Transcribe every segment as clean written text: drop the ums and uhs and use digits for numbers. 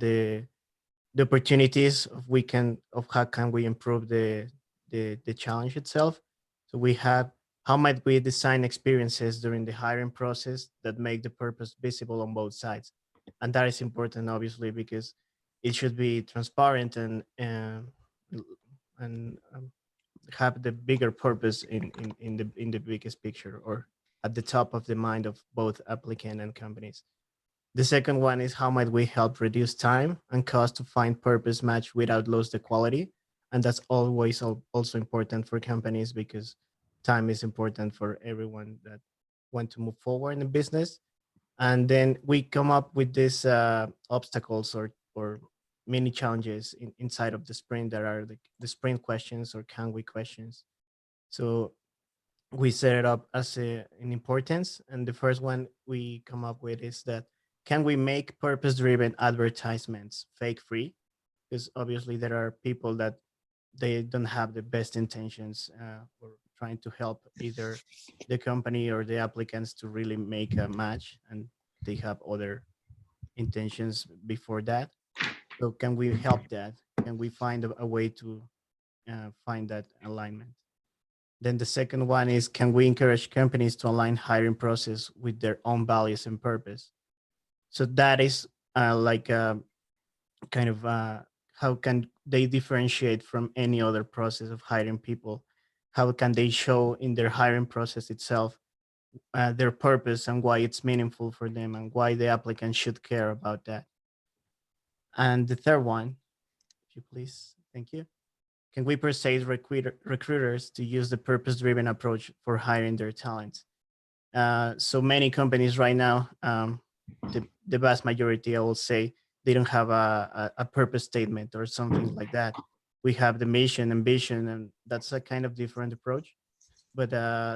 the opportunities of how can we improve the challenge itself. So we have how might we design experiences during the hiring process that make the purpose visible on both sides, and that is important obviously because it should be transparent and have the bigger purpose in the biggest picture or at the top of the mind of both applicant and companies. The second one is how might we help reduce time and cost to find purpose match without lose the quality. And that's always also important for companies because time is important for everyone that want to move forward in the business. And then we come up with these obstacles or mini challenges inside of the sprint that are the sprint questions or can we questions. So we set it up as an importance. And the first one we come up with is that can we make purpose driven advertisements fake free? Because obviously there are people that they don't have the best intentions or trying to help either the company or the applicants to really make a match and they have other intentions before that. So can we help that? Can we find a way to find that alignment? Then the second one is can we encourage companies to align hiring process with their own values and purpose? So that is like kind of how can they differentiate from any other process of hiring people? How can they show in their hiring process itself their purpose and why it's meaningful for them and why the applicant should care about that? And the third one, if you please, thank you. Can we persuade recruiters to use the purpose-driven approach for hiring their talent? So many companies right now, the vast majority, I will say, they don't have a purpose statement or something like that. We have the mission and vision, and that's a kind of different approach. But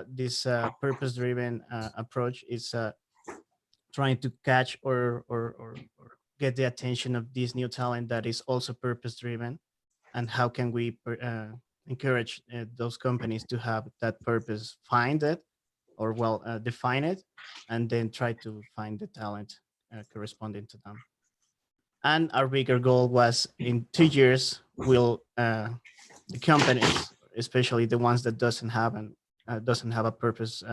this purpose-driven approach is trying to catch or get the attention of this new talent that is also purpose-driven, and how can we encourage those companies to have that purpose, find it, or well define it, and then try to find the talent corresponding to them. And our bigger goal was in 2 years will the companies, especially the ones that doesn't have a purpose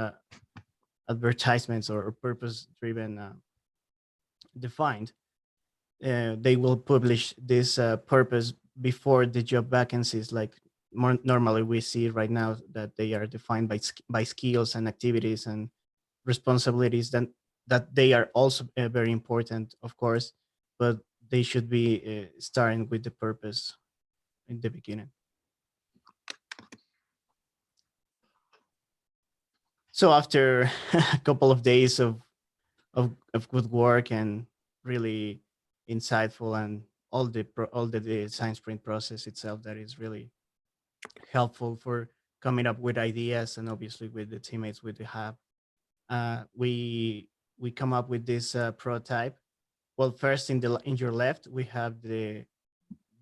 advertisements or purpose driven defined, they will publish this purpose before the job vacancies. Like more normally we see right now that they are defined by skills and activities and responsibilities that they are also very important, of course, but they should be starting with the purpose in the beginning. So after a couple of days of good work and really insightful and all the design sprint process itself that is really helpful for coming up with ideas and obviously with the teammates we have, we come up with this prototype. Well, first in your left we have the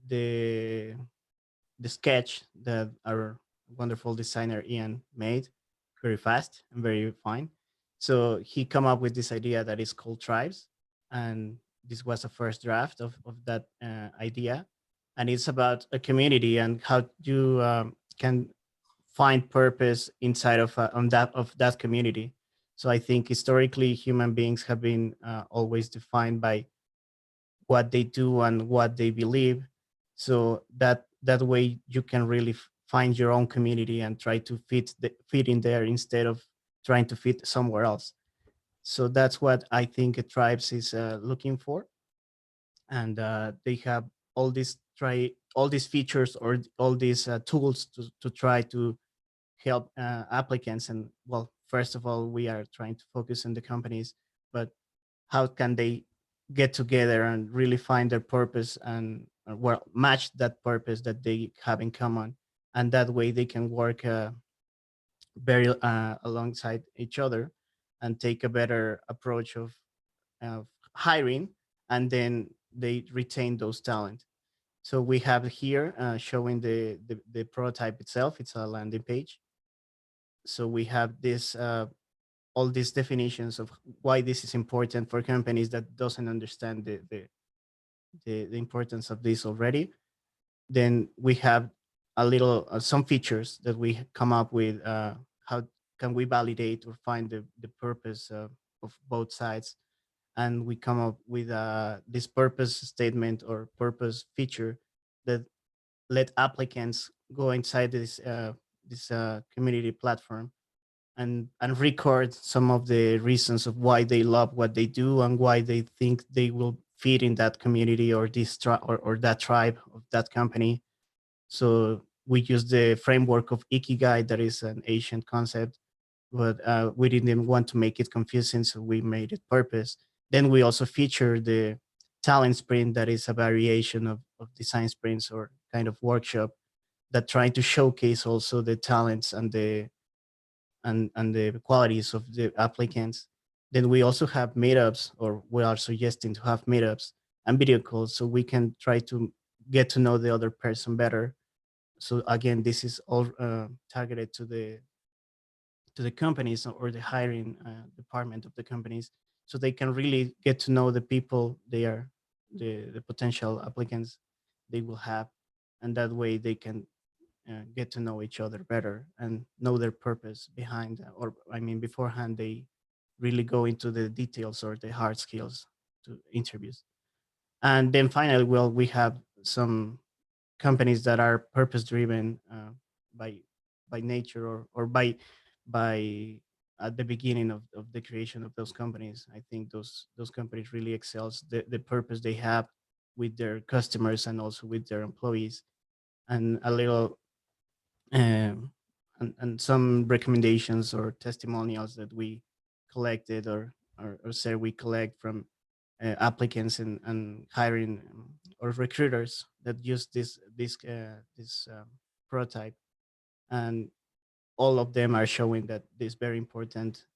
the sketch that our wonderful designer Ian made very fast and very fine. So he come up with this idea that is called tribes, and this was a first draft of that idea, and it's about a community and how you can find purpose inside of that community. So I think historically human beings have been always defined by what they do and what they believe, so that way you can really find your own community and try to fit in there instead of trying to fit somewhere else. So that's what I think tribes is looking for, and they have all these features or all these tools to try to help applicants. And well, first of all, we are trying to focus on the companies, but how can they get together and really find their purpose and well match that purpose that they have in common, and that way they can work very alongside each other and take a better approach of hiring, and then they retain those talent. So we have here showing the prototype itself. It's a landing page. So we have this all these definitions of why this is important for companies that doesn't understand the importance of this already. Then we have a little some features that we come up with. How can we validate or find the purpose of both sides? And we come up with this purpose statement or purpose feature that let applicants go inside this community platform and record some of the reasons of why they love what they do and why they think they will fit in that community or or that tribe of that company. So we use the framework of ikigai, that is an ancient concept, but we didn't want to make it confusing, so we made it purpose. Then we also feature the talent sprint, that is a variation of design sprints or kind of workshop that trying to showcase also the talents and the qualities of the applicants. Then we also have meetups, or we are suggesting to have meetups and video calls so we can try to get to know the other person better. So again, this is all targeted to the companies or the hiring department of the companies, so they can really get to know the people they are, the potential applicants they will have, and that way they can get to know each other better and know their purpose behind, or I mean, beforehand they really go into the details or the hard skills to interviews. And then finally, well, we have some companies that are purpose driven by nature, or by at the beginning of the creation of those companies. I think those companies really excels the purpose they have with their customers and also with their employees. And a little and some recommendations or testimonials that we collected, or say we collect from applicants and hiring or recruiters that use this prototype. And all of them are showing that it's very important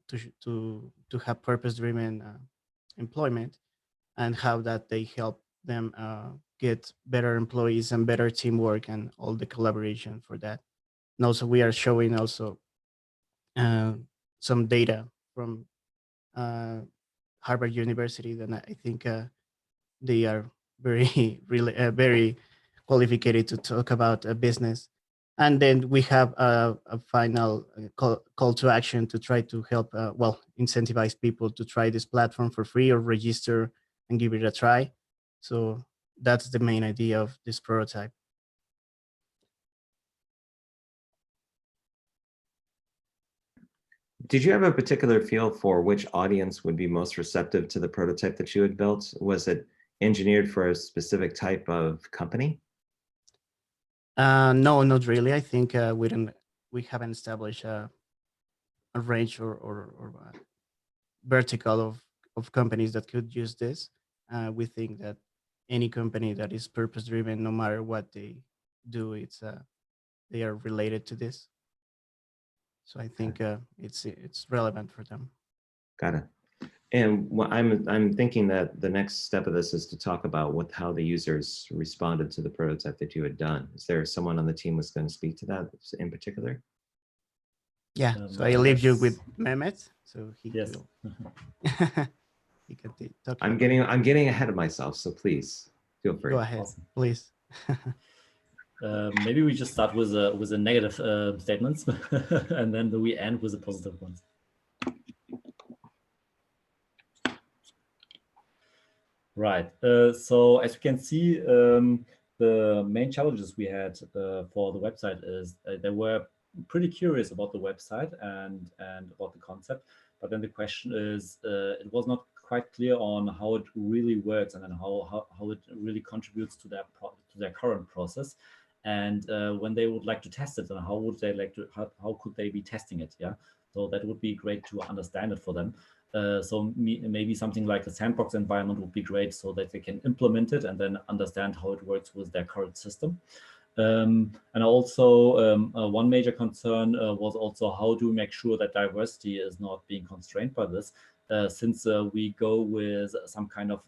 to have purpose driven employment, and how that they help them get better employees and better teamwork and all the collaboration for that. And also we are showing also uh, some data from uh, Harvard University that I think they are very really very qualified to talk about business. And then we have a final call to action to try to help, well, incentivize people to try this platform for free or register and give it a try. So that's the main idea of this prototype. Did you have a particular feel for which audience would be most receptive to the prototype that you had built? Was it engineered for a specific type of company? No, not really. I think we haven't established a range or vertical of companies that could use this. We think that any company that is purpose driven, no matter what they do, they are related to this. So I think it's relevant for them. Got it. And I'm thinking that the next step of this is to talk about how the users responded to the prototype that you had done. Is there someone on the team who's going to speak to that in particular? Yeah. So I leave you with Mehmet. So he Yes. will. He can talk. I'm getting ahead of myself, so please feel free. Go ahead, Awesome. please. Maybe we just start with the negative statements, and then we end with the positive ones. Right. So as you can see, the main challenges we had for the website is they were pretty curious about the website and about the concept, but then the question is, it was not quite clear on how it really works and then how it really contributes to their current process. And when they would like to test it, and how would they like to how could they be testing it? Yeah. So that would be great to understand it for them. So maybe something like a sandbox environment would be great, so that they can implement it and then understand how it works with their current system. And also one major concern was also how to make sure that diversity is not being constrained by this, since we go with some kind of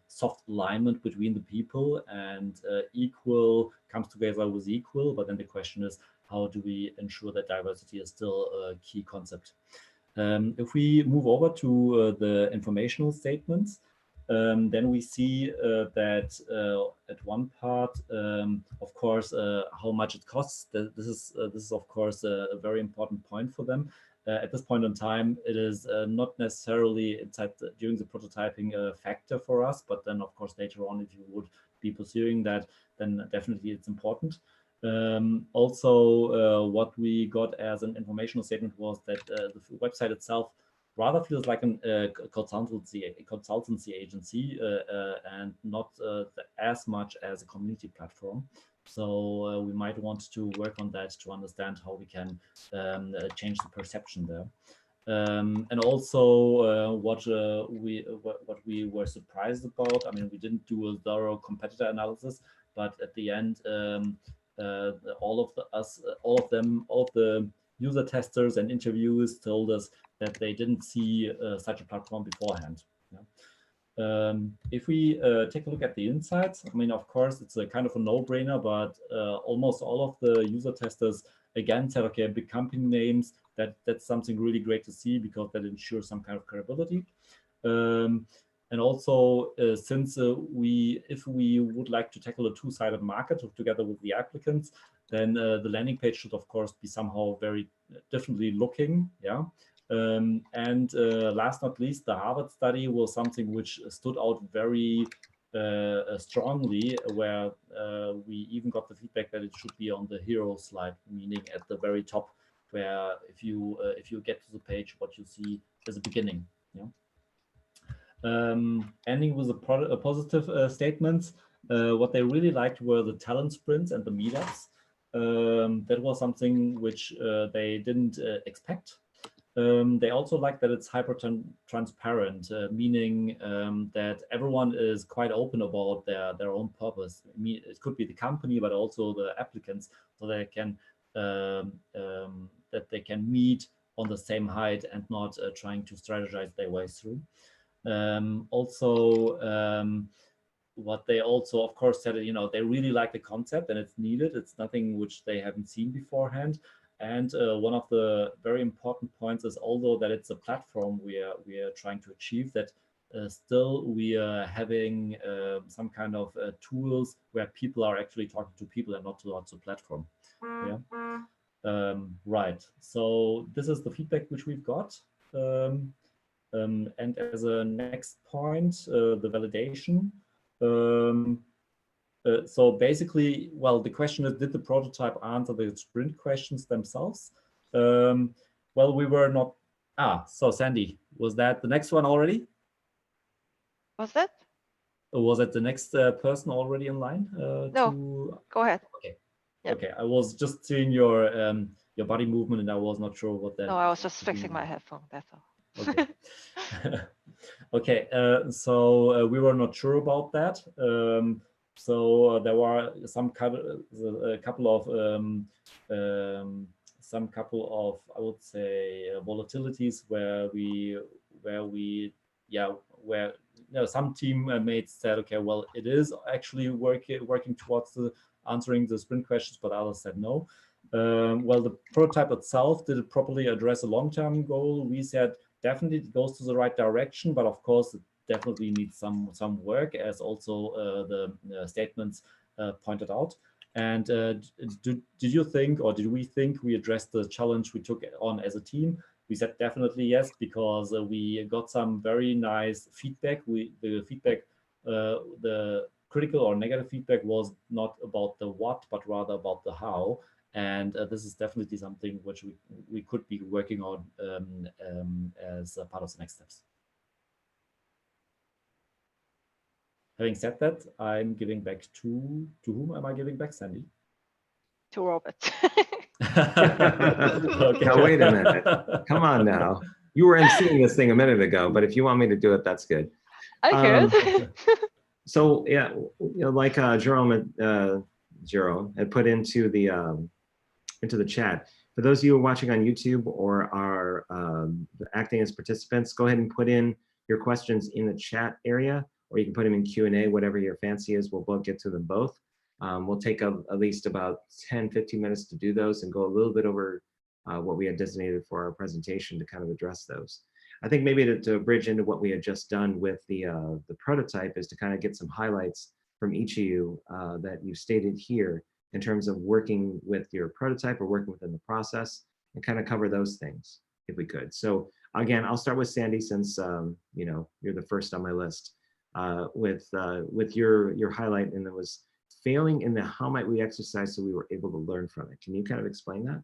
soft alignment between the people, and equal comes together with equal. But then the question is, how do we ensure that diversity is still a key concept? If we move over to the informational statements, then we see that at one part, of course, how much it costs. This is of course a very important point for them. At this point in time, it is not necessarily during the prototyping a factor for us, but then of course later on, if you would be pursuing that, then definitely it's important. Also, what we got as an informational statement was that the website itself rather feels like a consultancy agency and not as much as a community platform. So we might want to work on that to understand how we can change the perception there. And also what we were surprised about. I mean, we didn't do a thorough competitor analysis, but at the end, all of the user testers and interviewers told us that they didn't see such a platform beforehand. Yeah. If we take a look at the insights, I mean, of course, it's a kind of a no-brainer, but almost all of the user testers again said, okay, big company names, that's something really great to see because that ensures some kind of credibility. And also, since if we would like to tackle a two-sided market together with the applicants, then the landing page should, of course, be somehow very differently looking. Yeah. And last not least, the Harvard study was something which stood out very strongly, where we even got the feedback that it should be on the hero slide, meaning at the very top, where if you get to the page, what you see is the beginning. Yeah. Ending with a positive statements. What they really liked were the talent sprints and the meetups. That was something which they didn't expect. They also like that it's hyper transparent, meaning that everyone is quite open about their own purpose. It could be the company, but also the applicants, so they can meet on the same height and not trying to strategize their way through. What they also, of course, said, they really like the concept and it's needed. It's nothing which they haven't seen beforehand. And one of the very important points is, although that it's a platform we are trying to achieve, that still we are having some kind of tools where people are actually talking to people and not towards the platform. Yeah. Right. So this is the feedback which we've got. And as a next point, the validation. So basically, well, the question is, did the prototype answer the sprint questions themselves? Well, we were not. So Sandy, was that the next one already? Was that? Or was it the next person already in line? No, go ahead. Okay. Yep. Okay, I was just seeing your body movement and I was not sure what that. No, I was just fixing my headphone, that's all. Okay. Okay, so we were not sure about that. So there were some couple of I would say volatilities where some teammates said, okay, well, it is actually working towards answering the sprint questions, but others said no. Well, the prototype itself, did it properly address a long-term goal? We said definitely it goes to the right direction, but of course it definitely needs some work, as also the statements pointed out. And did you think, or did we think we addressed the challenge we took on as a team? We said definitely yes, because we got some very nice feedback. The critical or negative feedback was not about the what, but rather about the how. And this is definitely something which we could be working on as a part of the next steps. Having said that, I'm giving back to whom am I giving back, Sandy? To Robert. Okay. Now, wait a minute. Come on now. You were emceeing this thing a minute ago, but if you want me to do it, that's good. I could. So yeah, like Jerome had put into the chat. For those of you who are watching on YouTube or are acting as participants, go ahead and put in your questions in the chat area, or you can put them in Q&A, whatever your fancy is. We'll both get to them both. We'll take at least about 10-15 minutes to do those and go a little bit over what we had designated for our presentation to kind of address those. I think maybe to bridge into what we had just done with the prototype is to kind of get some highlights from each of you that you stated here in terms of working with your prototype or working within the process, and kind of cover those things if we could. So again, I'll start with Sandy since you know, you're the first on my list with your highlight, and it was failing in the how might we exercise so we were able to learn from it. Can you kind of explain that?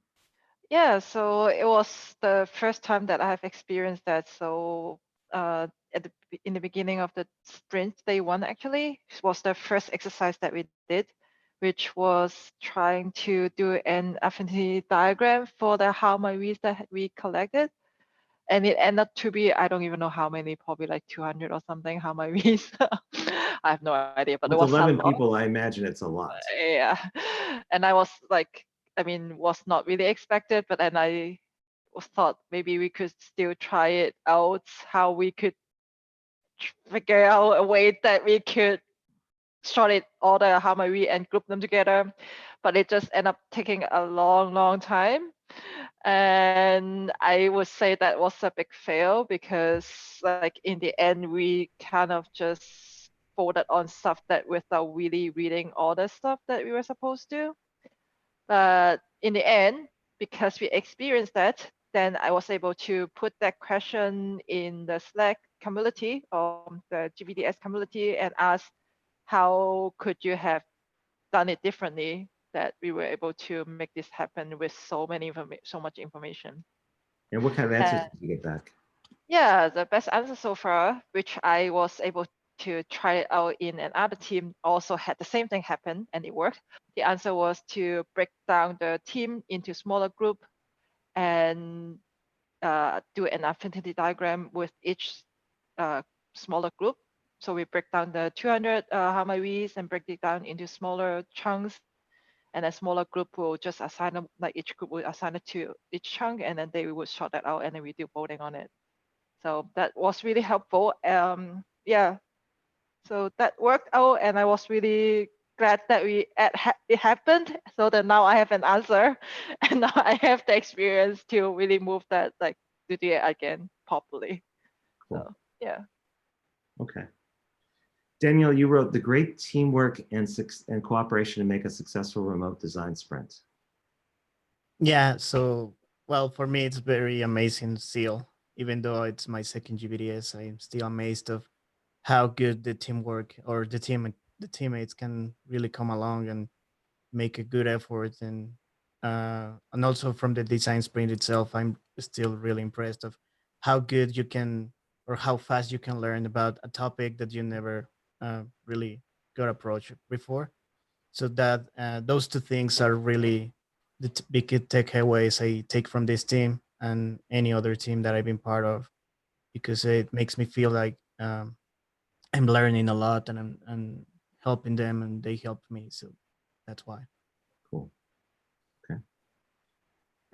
Yeah, so it was the first time that I have experienced that. So in the beginning of the sprint, day one actually was the first exercise that we did, which was trying to do an affinity diagram for the how my reads that we collected. And it ended up to be, I don't even know how many, probably like 200 or something, how my reads. I have no idea, but With it was a 11 lot. people, I imagine it's a lot. Yeah. And I was like, I mean, was not really expected, but then I was thought maybe we could still try it out, how we could figure out a way that we could sort it all the how my read and group them together. But it just ended up taking a long, long time. And I would say that was a big fail because like in the end we kind of just folded on stuff that without really reading all the stuff that we were supposed to. But in the end, because we experienced that, then I was able to put that question in the Slack community or the GVDS community and ask how could you have done it differently that we were able to make this happen with so much information. And what kind of answers And did you get back? yeah, the best answer so far, which I was able to try it out in another team, also had the same thing happen and it worked. The answer was to break down the team into smaller group and do an affinity diagram with each smaller group. So we break down the 200 Hamaris and break it down into smaller chunks. And a smaller group will just assign them, like each group will assign it to each chunk, and then they would sort that out, and then we do voting on it. So that was really helpful. Yeah, so that worked out, and I was really glad that it happened. So that now I have an answer, and now I have the experience to really move that, like to do it again properly. Cool. So yeah. Okay. Danielle, you wrote the great teamwork and cooperation to make a successful remote design sprint. Yeah, so well, for me it's very amazing still. Even though it's my second GVDS, I'm still amazed of how good the teamwork or the teammates can really come along and make a good effort, and also from the design sprint itself, I'm still really impressed of how good you can or how fast you can learn about a topic that you never really got approached before. So that those two things are really the big takeaways I take from this team and any other team that I've been part of, because it makes me feel like I'm learning a lot, and I'm helping them and they helped me. So that's why. Cool. Okay.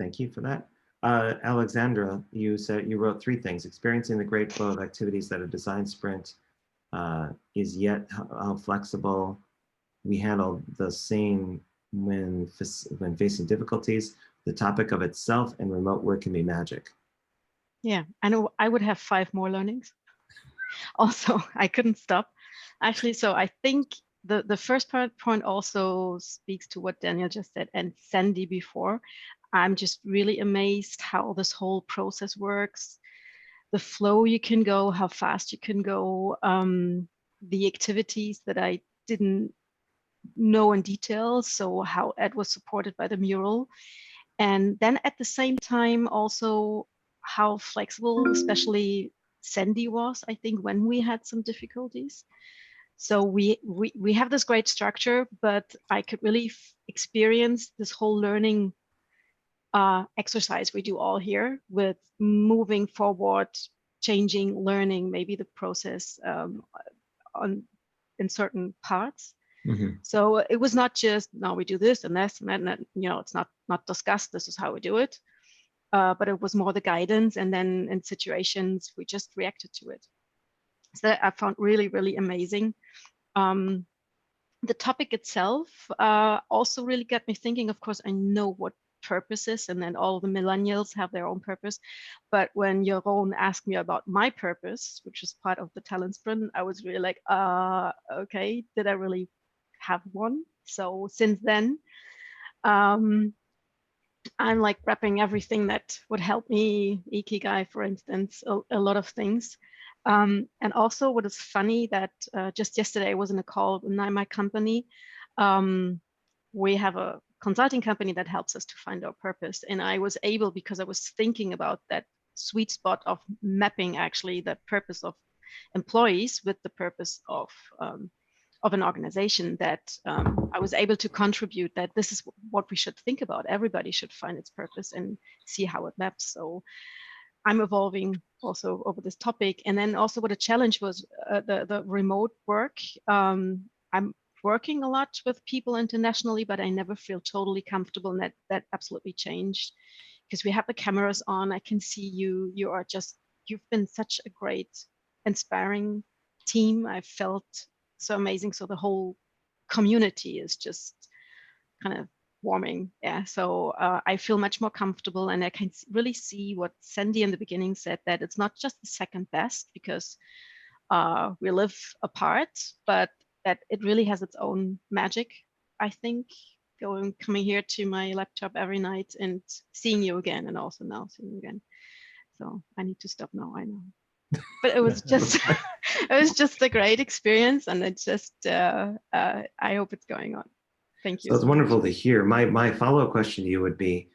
Thank you for that. Alexandra, you said you wrote three things: experiencing the great flow of activities that a design sprint is, yet how flexible we handle the same when facing difficulties. The topic of itself and remote work can be magic. Yeah, I know I would have 5 more learnings. Also, I couldn't stop. Actually, so I think the first point also speaks to what Daniel just said and Sandy before. I'm just really amazed how this whole process works, the flow you can go, how fast you can go, the activities that I didn't know in detail. So how Ed was supported by the mural. And then at the same time, also how flexible, especially Sandy was, I think, when we had some difficulties. So we have this great structure, but I could really experience this whole learning exercise we do all here with moving forward, changing, learning, maybe the process in certain parts. Mm-hmm. So it was not just, no, we do this and this and that, and that, you know, it's not discussed, this is how we do it. But it was more the guidance, and then in situations, we just reacted to it. So that I found really, really amazing. The topic itself also really got me thinking. Of course, I know what purpose is, and then all the millennials have their own purpose. But when Jeroen asked me about my purpose, which is part of the talent sprint, I was really like, okay, did I really have one? So since then, I'm like prepping everything that would help me, Ikigai, for instance, a lot of things. And also what is funny that just yesterday I was in a call in my company. We have a consulting company that helps us to find our purpose. And I was able, because I was thinking about that sweet spot of mapping actually the purpose of employees with the purpose of an organization, that I was able to contribute that this is what we should think about. Everybody should find its purpose and see how it maps. So I'm evolving also over this topic. And then also what a challenge was the remote work. I'm working a lot with people internationally, but I never feel totally comfortable, and that absolutely changed because we have the cameras on. I can see you. You've been such a great, inspiring team. I felt so amazing. So the whole community is just kind of warming. Yeah. So I feel much more comfortable, and I can really see what Sandy in the beginning said, that it's not just the second best because we live apart, but that it really has its own magic. I think coming here to my laptop every night and seeing you again, and also now seeing you again. So I need to stop now, I know. But it was just it was just a great experience, and it's just I hope it's going on. Thank you. So it's wonderful to hear. My follow-up question to you would be,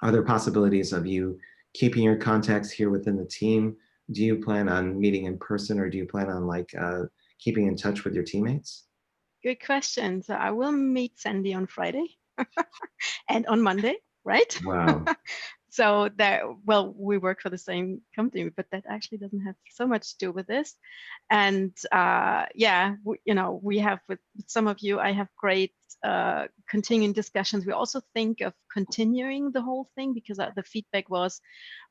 are there possibilities of you keeping your contacts here within the team? Do you plan on meeting in person, or do you plan on keeping in touch with your teammates? Good question. So I will meet Sandy on Friday and on Monday, right? Wow. So we work for the same company, but that actually doesn't have so much to do with this. And we have with some of you, I have great continuing discussions. We also think of continuing the whole thing because the feedback was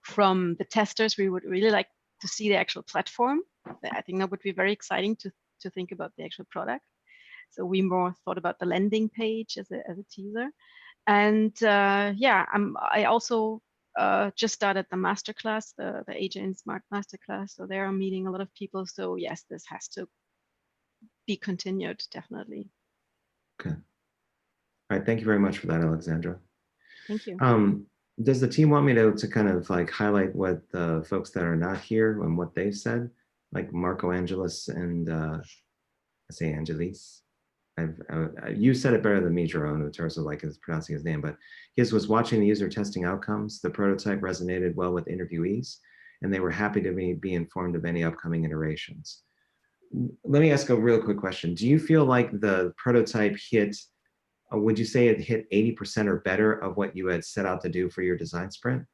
from the testers. We would really like to see the actual platform. I think that would be very exciting to think about the actual product. So we more thought about the landing page as a teaser. And I also just started the masterclass, the AJ and Smart masterclass. So there I'm meeting a lot of people. So yes, this has to be continued, definitely. Okay. All right. Thank you very much for that, Alexandra. Thank you. Does the team want me to kind of highlight what the folks that are not here and what they've said, like Marco Angelis and I say Angelis? You said it better than me, Jerome, in terms of pronouncing his name, but his was watching the user testing outcomes. The prototype resonated well with interviewees, and they were happy to be informed of any upcoming iterations. Let me ask a real quick question. Do you feel like the prototype would you say it hit 80% or better of what you had set out to do for your design sprint?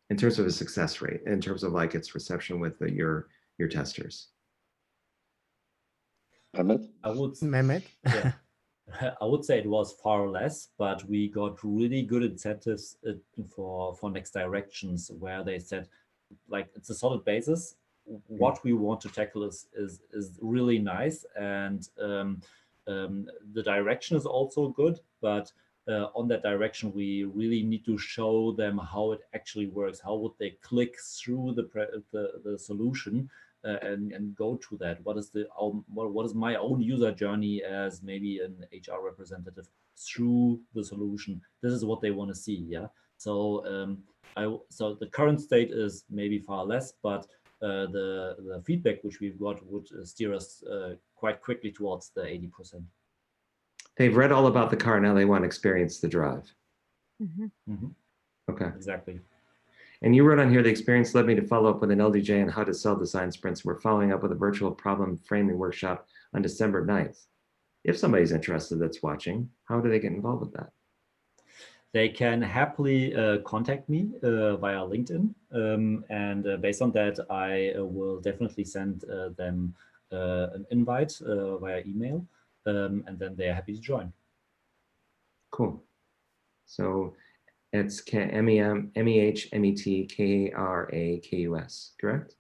In terms of a success rate, in terms of its reception with your testers? Mehmet? Yeah. I would say it was far less, but we got really good incentives for next directions, where they said, it's a solid basis. What we want to tackle is really nice, and the direction is also good, but on that direction, we really need to show them how it actually works. How would they click through the solution and go to that? What is my own user journey as maybe an HR representative through the solution? This is what they want to see. Yeah. So so the current state is maybe far less, but the feedback which we've got would steer us quite quickly towards the 80%. They've read all about the car, now they want to experience the drive. Mm-hmm. Mm-hmm. Okay. Exactly. And you wrote on here, the experience led me to follow up with an LDJ on how to sell design sprints. We're following up with a virtual problem framing workshop on December 9th. If somebody's interested that's watching, how do they get involved with that? They can happily contact me via LinkedIn. And based on that, I will definitely send them an invite via email. And then they're happy to join. Cool. So it's MEHMETKARAKUS, correct?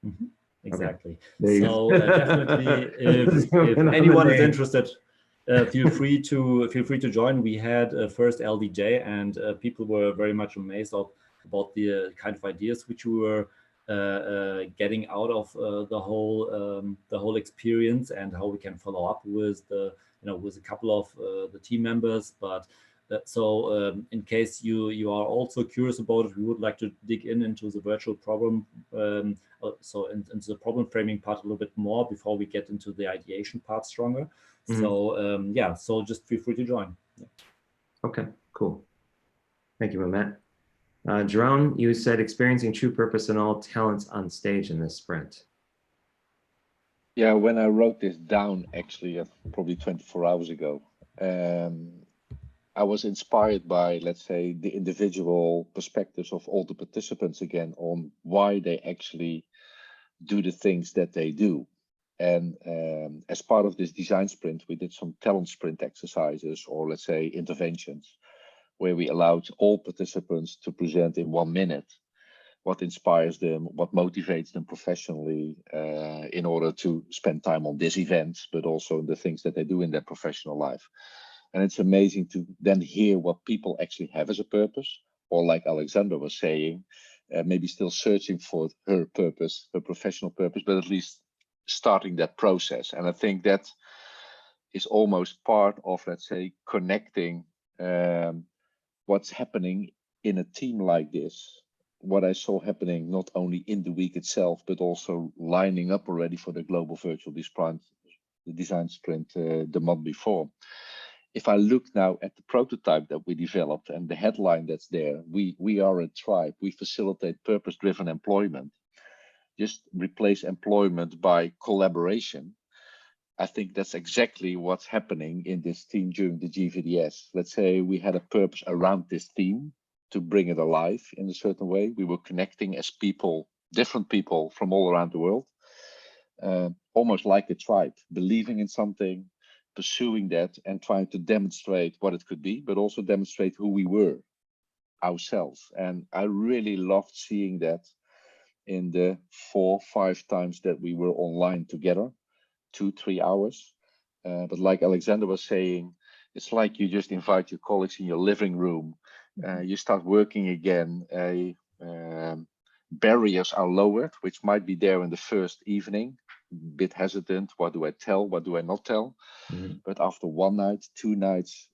Mm-hmm. exactly. There you So go. definitely, if On the anyone is name. interested, feel free to join. We had a first LDJ, and people were very much amazed about the kind of ideas which we were getting out of the whole experience, and how we can follow up with with a couple of the team members. But in case you are also curious about it, we would like to dig into the virtual problem, into the problem framing part a little bit more before we get into the ideation part stronger. Mhm. So just feel free to join. Yeah. Okay, cool. Thank you, Matt. Jerome, you said experiencing true purpose in all talents on stage in this sprint. Yeah, when I wrote this down, actually, probably 24 hours ago, I was inspired by, let's say, the individual perspectives of all the participants again on why they actually do the things that they do. And as part of this design sprint, we did some talent sprint exercises, or let's say interventions, where we allowed all participants to present in 1 minute what inspires them, what motivates them professionally in order to spend time on this event, but also the things that they do in their professional life. And it's amazing to then hear what people actually have as a purpose, or like Alexandra was saying, maybe still searching for her purpose, her professional purpose, but at least starting that process. And I think that is almost part of, let's say, connecting what's happening in a team like this. What I saw happening not only in the week itself, but also lining up already for the global virtual design sprint the month before. If I look now at the prototype that we developed and the headline that's there, we are a tribe. We facilitate purpose-driven employment. Just replace employment by collaboration. I think that's exactly what's happening in this team during the GVDS. Let's say we had a purpose around this theme to bring it alive in a certain way. We were connecting as people, different people from all around the world, almost like a tribe, believing in something, pursuing that, and trying to demonstrate what it could be, but also demonstrate who we were ourselves. And I really loved seeing that in the 4-5 times that we were online together. 2-3 hours. But like Alexander was saying, it's like you just invite your colleagues in your living room. You start working again. Barriers are lowered, which might be there in the first evening. Bit hesitant. What do I tell? What do I not tell? Mhm. But after 1 night, 2 nights,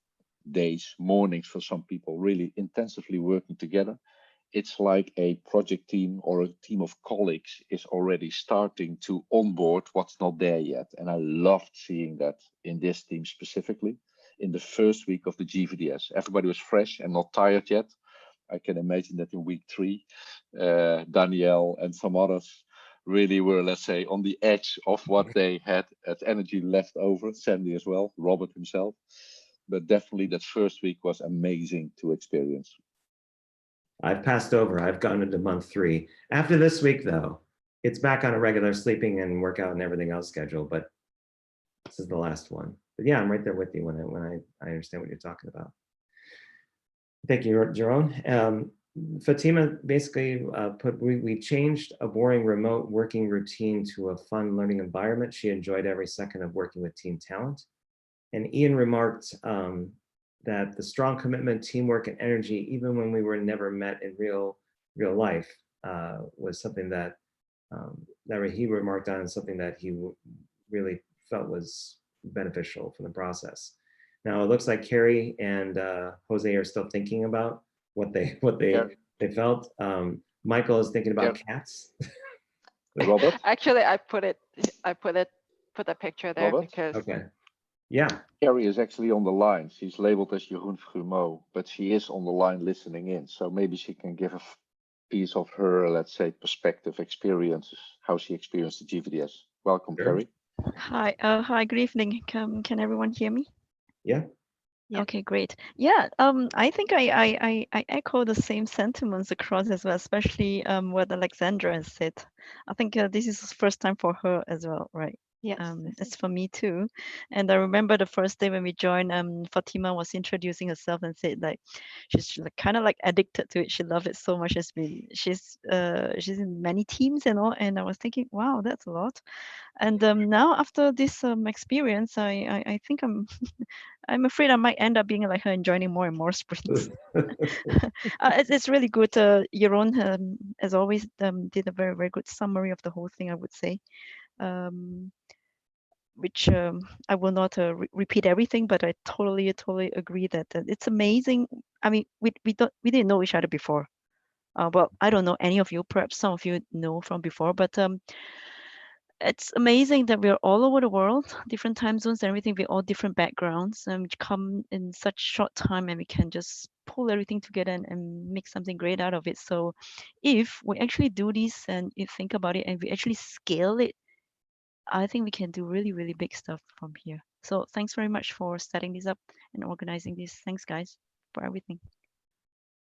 days, mornings for some people, really intensively working together, it's like a project team or a team of colleagues is already starting to onboard what's not there yet. And I loved seeing that in this team specifically. In the first week of the GVDS, everybody was fresh and not tired yet. I can imagine that in week 3, Danielle and some others really were, let's say, on the edge of what they had as energy left over. Sandy as well, Robert himself. But definitely that first week was amazing to experience. I've passed over. I've gone into month 3. After this week, though, it's back on a regular sleeping and workout and everything else schedule. But this is the last one. But yeah, I'm right there with you when I understand what you're talking about. Thank you, Jerome. Fatima basically we changed a boring remote working routine to a fun learning environment. She enjoyed every second of working with team talent. And Ian remarked that the strong commitment, teamwork, and energy, even when we were never met in real life, was something that he remarked on, and something that he really felt was beneficial from the process. Now it looks like Carrie and Jose are still thinking about what they felt. Michael is thinking about cats. Robert? Actually, I put a picture there Robert? because Okay. Yeah. Carrie is actually on the line. She's labeled as Jeroen Frumeau, but she is on the line listening in. So maybe she can give a piece of her, let's say, perspective, experiences, how she experienced the GVDS. Welcome, Sure. Carrie. Hi, hi, good evening. Can everyone hear me? Yeah. Yeah. Okay, great. Yeah, I think I echo the same sentiments across as well, especially what Alexandra has said. I think this is the first time for her as well, right? Yes. It's for me too. And I remember the first day when we joined, Fatima was introducing herself and said like she's like, kind of like addicted to it. She loved it so much. She's in many teams and all. And I was thinking, wow, that's a lot. And now after this experience, I think I'm afraid I might end up being like her and joining more and more sprints. It's really good. Jeroen, as always, did a very, very good summary of the whole thing, I would say. Which I will not repeat everything, but I totally agree that it's amazing. I mean, we didn't know each other before. Well, I don't know any of you. Perhaps some of you know from before, but it's amazing that we're all over the world, different time zones and everything. We're all different backgrounds, and we come in such short time, and we can just pull everything together and make something great out of it. So, if we actually do this and you think about it, and we actually scale it, I think we can do really, really big stuff from here. So thanks very much for setting this up and organizing this. Thanks, guys, for everything.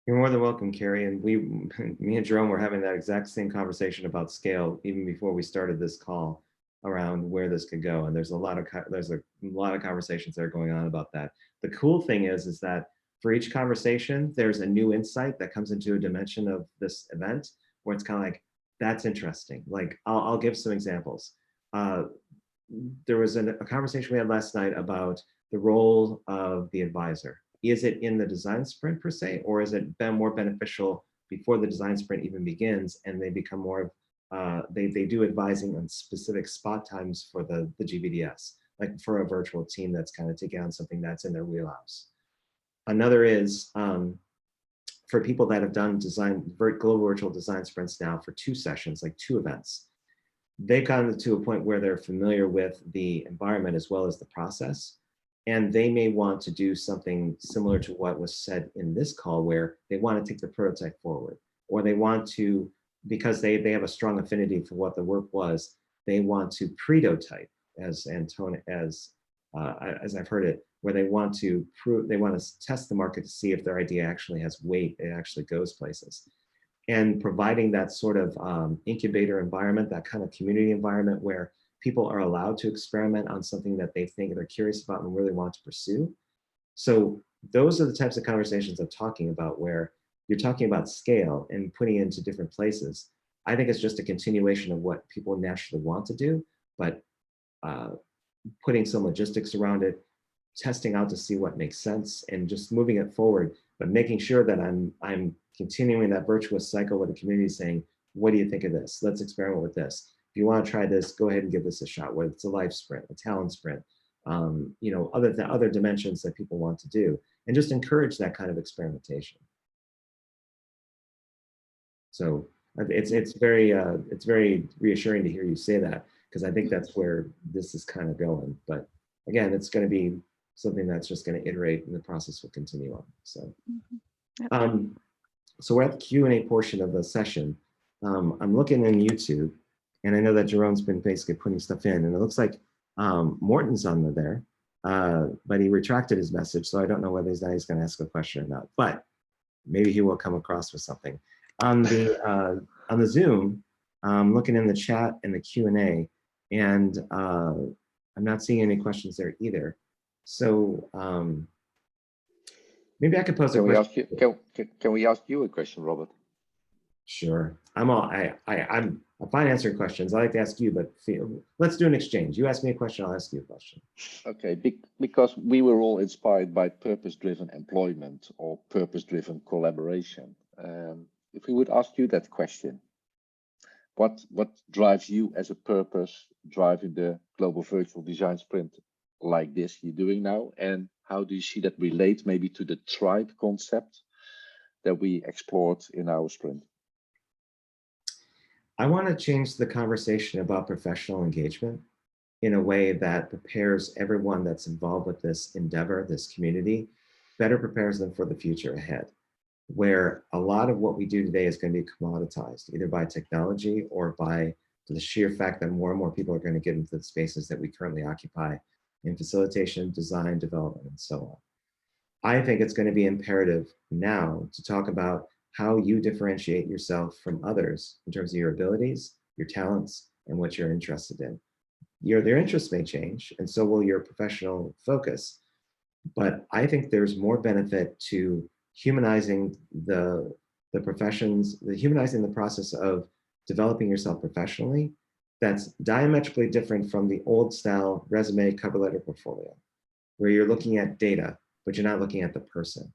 You're more than welcome, Carrie. And me and Jerome were having that exact same conversation about scale even before we started this call around where this could go. And there's a lot of conversations that are going on about that. The cool thing is that for each conversation, there's a new insight that comes into a dimension of this event where it's kind of like, that's interesting. Like I'll give some examples. There was a conversation we had last night about the role of the advisor. Is it in the design sprint per se, or is it been more beneficial before the design sprint even begins and they become more of, they do advising on specific spot times for the GVDS, like for a virtual team that's kind of taking on something that's in their wheelhouse. Another is for people that have done global virtual design sprints now for 2 sessions, like 2 events. They've gotten to a point where they're familiar with the environment as well as the process. And they may want to do something similar to what was said in this call, where they want to take the prototype forward, or they want to, because they have a strong affinity for what the work was, they want to prototype, as I've heard it, where they want to test the market to see if their idea actually has weight, it actually goes places. And providing that sort of incubator environment, that kind of community environment where people are allowed to experiment on something that they think they're curious about and really want to pursue. So those are the types of conversations I'm talking about, where you're talking about scale and putting it into different places. I think it's just a continuation of what people naturally want to do, but putting some logistics around it, testing out to see what makes sense, and just moving it forward, but making sure that I'm continuing that virtuous cycle with the community saying, what do you think of this? Let's experiment with this. If you want to try this, go ahead and give this a shot, whether it's a life sprint, a talent sprint, other dimensions that people want to do, and just encourage that kind of experimentation. So it's very reassuring to hear you say that, because I think that's where this is kind of going. But again, it's going to be something that's just going to iterate, and the process will continue on. So, so we're at the Q&A portion of the session. I'm looking in YouTube, and I know that Jerome's been basically putting stuff in, and it looks like Morton's on there, but he retracted his message, so I don't know whether he's going to ask a question or not, but maybe he will come across with something. On the Zoom, looking in the chat and the Q&A, and I'm not seeing any questions there either. So maybe I could pose a question. Can we ask you a question, Robert? Sure. I'm fine answering questions. I like to ask you, but let's do an exchange. You ask me a question, I'll ask you a question. Okay, because we were all inspired by purpose-driven employment or purpose-driven collaboration. If we would ask you that question, what drives you as a purpose driving the global virtual design sprint like this you're doing now, and how do you see that relate maybe to the tribe concept that we explored in our sprint? I want to change the conversation about professional engagement in a way that prepares everyone that's involved with this endeavor, this community, better prepares them for the future ahead, where a lot of what we do today is going to be commoditized, either by technology or by the sheer fact that more and more people are going to get into the spaces that we currently occupy in facilitation, design, development, and so on. I think it's going to be imperative now to talk about how you differentiate yourself from others in terms of your abilities, your talents, and what you're interested in. their interests may change, and so will your professional focus. But I think there's more benefit to humanizing the professions, humanizing the process of developing yourself professionally. That's diametrically different from the old style resume, cover letter, portfolio, where you're looking at data, but you're not looking at the person.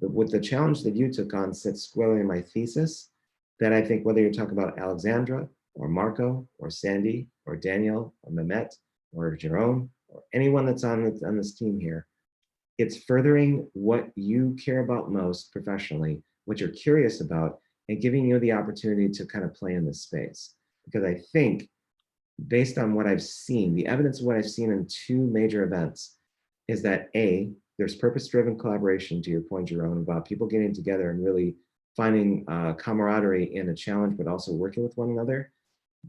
With the challenge that you took on sits squarely in my thesis, that I think whether you're talking about Alexandra or Marco or Sandy or Daniel or Mehmet or Jerome or anyone that's on this team here, it's furthering what you care about most professionally, what you're curious about, and giving you the opportunity to kind of play in this space. Because I think, based on what I've seen, the evidence of what I've seen in 2 major events is that A, there's purpose-driven collaboration, to your point, Jerome, about people getting together and really finding camaraderie in a challenge, but also working with one another.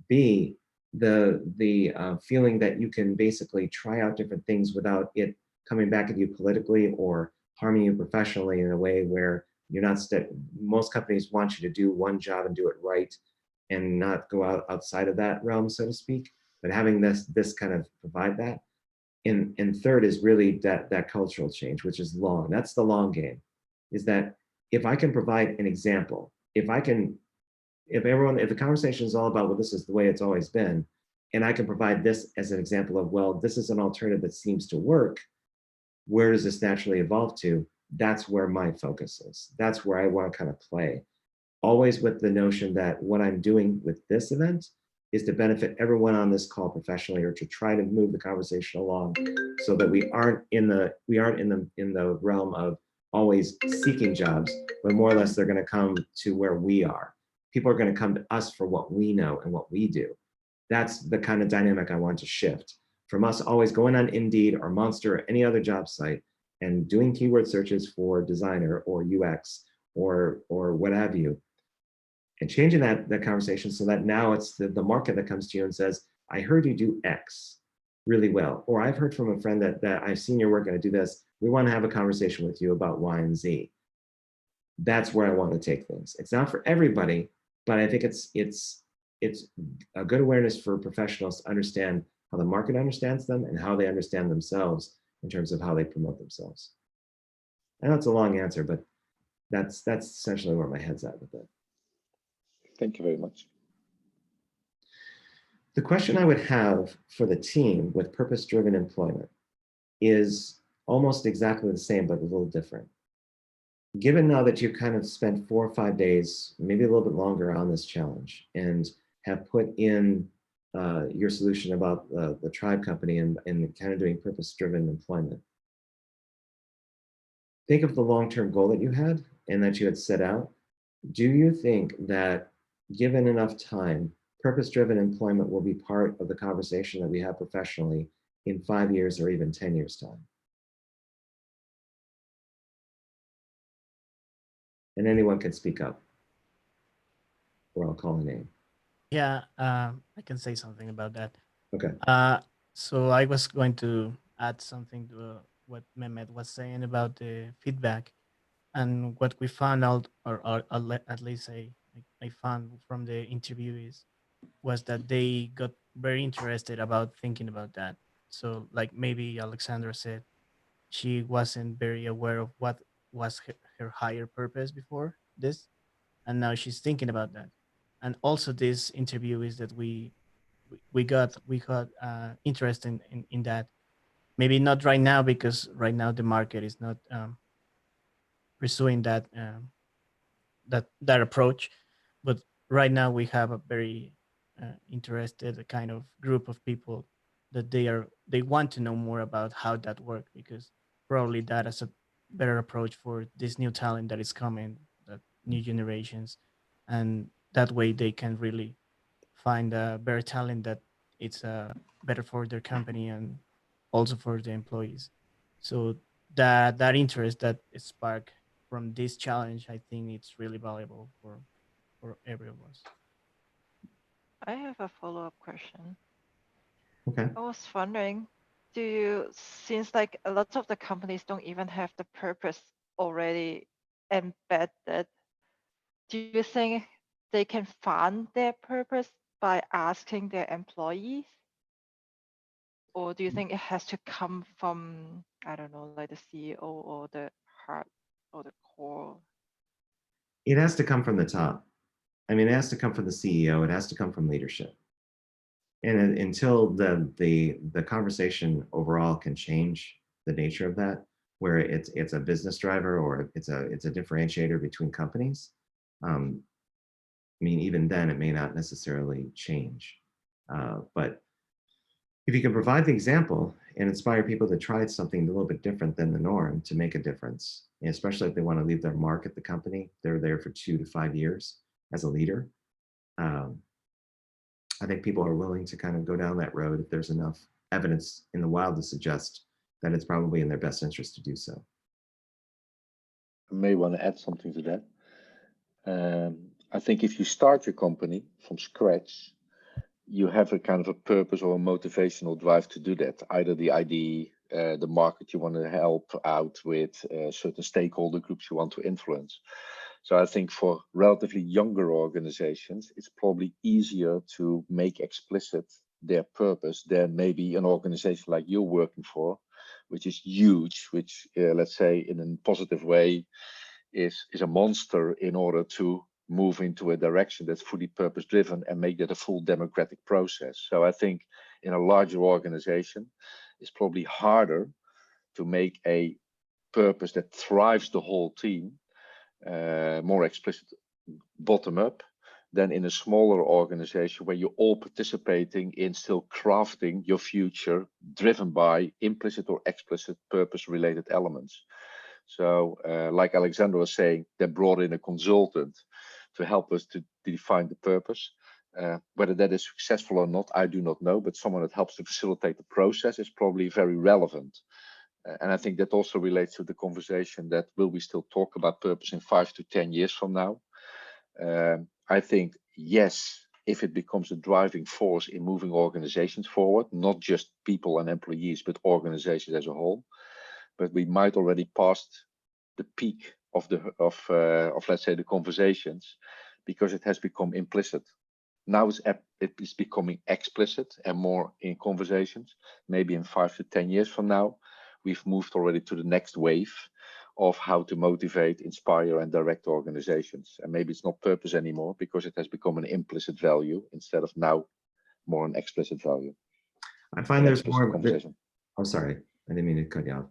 B, the feeling that you can basically try out different things without it coming back at you politically or harming you professionally in a way where you're not, most companies want you to do one job and do it right and not go outside of that realm, so to speak. But having this kind of provide that. And third is really that cultural change, which is long. That's the long game, is that if I can provide an example, if the conversation is all about, well, this is the way it's always been, and I can provide this as an example of, well, this is an alternative that seems to work, where does this naturally evolve to? That's where my focus is. That's where I want to kind of play. Always with the notion that what I'm doing with this event is to benefit everyone on this call professionally, or to try to move the conversation along so that we aren't in the realm of always seeking jobs, but more or less they're going to come to where we are. People are going to come to us for what we know and what we do. That's the kind of dynamic I want to shift from us always going on Indeed or Monster or any other job site and doing keyword searches for designer or UX or what have you, and changing that conversation so that now it's the market that comes to you and says, I heard you do X really well, or I've heard from a friend that I've seen your work and I do this. We want to have a conversation with you about Y and Z. That's where I want to take things. It's not for everybody, but I think it's a good awareness for professionals to understand how the market understands them and how they understand themselves in terms of how they promote themselves. I know it's a long answer, but that's essentially where my head's at with it. Thank you very much. The question I would have for the team with purpose-driven employment is almost exactly the same, but a little different. Given now that you've kind of spent 4 or 5 days, maybe a little bit longer on this challenge, and have put in your solution about the tribe company and kind of doing purpose-driven employment, think of the long-term goal that you had and that you had set out. Do you think that, given enough time, purpose-driven employment will be part of the conversation that we have professionally in 5 years or even 10 years' time? And anyone can speak up, or I'll call a name. Yeah, I can say something about that. Okay. So I was going to add something to what Mehmet was saying about the feedback, and what we found out, or at least I found from the interviewees, was that they got very interested about thinking about that. So like maybe Alexandra said, she wasn't very aware of what was her higher purpose before this, and now she's thinking about that. And also this interview is that we got interest in that. Maybe not right now, because right now the market is not pursuing that approach, but right now we have a very interested kind of group of people that they want to know more about how that works, because probably that is a better approach for this new talent that is coming, that new generations, and that way they can really find a better talent that it's better for their company and also for the employees. So that interest that is sparked from this challenge, I think it's really valuable for every of us. I have a follow-up question. Okay. I was wondering, since like a lot of the companies don't even have the purpose already embedded, do you think they can find their purpose by asking their employees? or do you think it has to come from, I don't know, like the CEO or the heart or the core? It has to come from the top. I mean, it has to come from the CEO. It has to come from leadership. And until the conversation overall can change the nature of that, where it's a business driver or it's a differentiator between companies, I mean, even then it may not necessarily change. But if you can provide the example and inspire people to try something a little bit different than the norm to make a difference, and especially if they want to leave their mark at the company, they're there for 2 to 5 years as a leader. I think people are willing to kind of go down that road if there's enough evidence in the wild to suggest that it's probably in their best interest to do so. I may want to add something to that. I think if you start your company from scratch, you have a kind of a purpose or a motivational drive to do that. Either the ID, the market you want to help out with, certain stakeholder groups you want to influence. So I think for relatively younger organizations, it's probably easier to make explicit their purpose than maybe an organization like you're working for, which is huge, which let's say in a positive way is a monster in order to move into a direction that's fully purpose driven and make that a full democratic process. So I think in a larger organization, it's probably harder to make a purpose that thrives the whole team more explicit bottom up than in a smaller organization where you're all participating in still crafting your future driven by implicit or explicit purpose related elements. So like Alexander was saying, they brought in a consultant to help us to define the purpose. Whether that is successful or not, I do not know, but someone that helps to facilitate the process is probably very relevant. And I think that also relates to the conversation that will we still talk about purpose in 5 to 10 years from now? I think, yes, if it becomes a driving force in moving organizations forward, not just people and employees, but organizations as a whole. But we might already past the peak of let's say the conversations because it has become implicit. Now it is becoming explicit and more in conversations. Maybe in 5 to 10 years from now, we've moved already to the next wave of how to motivate, inspire, and direct organizations. And maybe it's not purpose anymore because it has become an implicit value instead of now more an explicit value. I find there's more conversation. I'm sorry, I didn't mean to cut you off.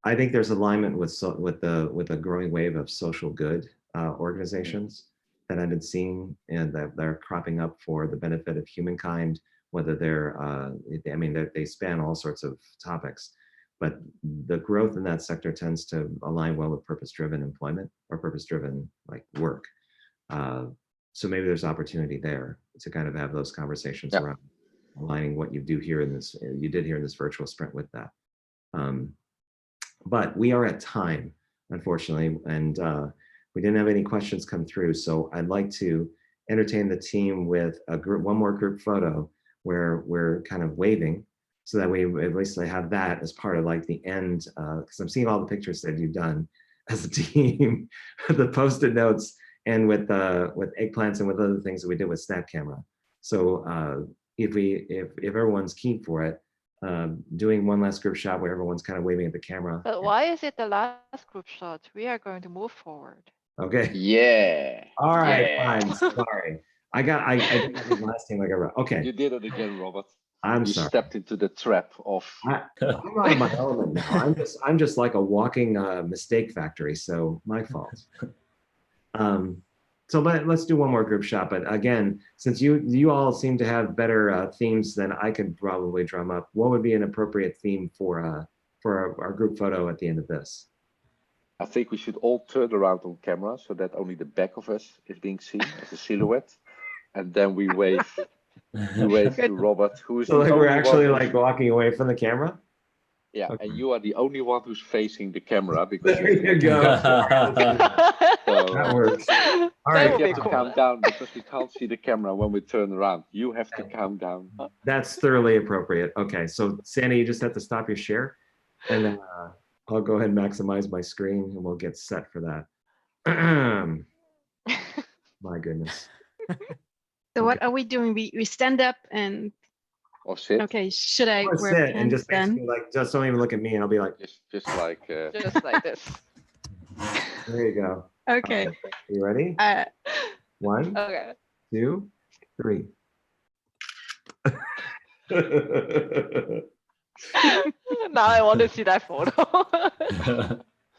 I think there's alignment with a growing wave of social good organizations that I've been seeing and that are cropping up for the benefit of humankind, whether they're, I mean, they span all sorts of topics, but the growth in that sector tends to align well with purpose-driven employment or purpose-driven like work. So maybe there's opportunity there to kind of have those conversations around aligning what you do here in this, you did here in this virtual sprint with that. But we are at time, unfortunately, and we didn't have any questions come through. So I'd like to entertain the team with one more group photo where we're kind of waving so that we at least have that as part of like the end, because I'm seeing all the pictures that you've done as a team, the Post-it notes and with eggplants and with other things that we did with Snap Camera. So if everyone's keen for it, doing one last group shot where everyone's kind of waving at the camera. But why is it the last group shot? We are going to move forward. Okay. Yeah. All right, fine. Sorry. I did that last time I got right. Okay. You did it again, Robert. I'm you sorry. Stepped into the trap of. I'm out of my element now. I'm just like a walking mistake factory. So my fault. So let's do one more group shot. But again, since you all seem to have better themes than I could probably drum up, what would be an appropriate theme for our group photo at the end of this? I think we should all turn around on camera so that only the back of us is being seen as a silhouette, and then we wave. To Robert, who is so like we're actually like walking away from the camera. Yeah, okay. And you are the only one who's facing the camera because there you go. So, that works. All right, you have to count down because we can't see the camera when we turn around. You have to count down. That's thoroughly appropriate. Okay, so Sandy, you just have to stop your share, and then I'll go ahead and maximize my screen, and we'll get set for that. My goodness. So what are we doing? We stand up and Or sit. Okay, should I Or wear sit and pants just basically then? like, just don't even look at me, and I'll be like, Just like Just like this. there you go. Okay. You ready? 1, Okay. 2, 3. Now I want to see that photo.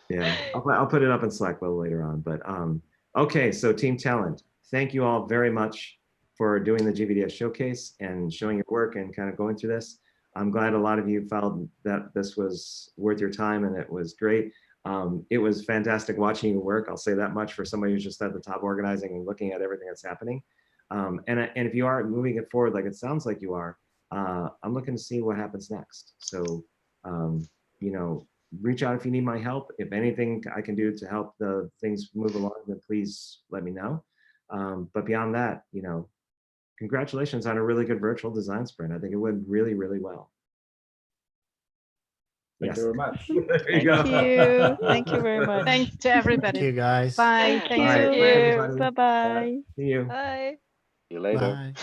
Yeah, I'll put it up in Slack a little later on. But okay, so Team Talent, thank you all very much for doing the GVDS showcase and showing your work and kind of going through this. I'm glad a lot of you felt that this was worth your time and it was great. It was fantastic watching you work. I'll say that much for somebody who's just at the top organizing and looking at everything that's happening. And if you are moving it forward, like it sounds like you are, I'm looking to see what happens next. So, you know, reach out if you need my help. If anything I can do to help the things move along, then please let me know. But beyond that, you know, congratulations on a really good virtual design sprint. I think it went really, really well. Thank you very much. There you Thank go. you. Thank you very much. Thanks to Thank everybody. you, guys. Bye. Thank Thanks. All right, you. everybody. Bye bye. See you. Bye. see you later. Bye.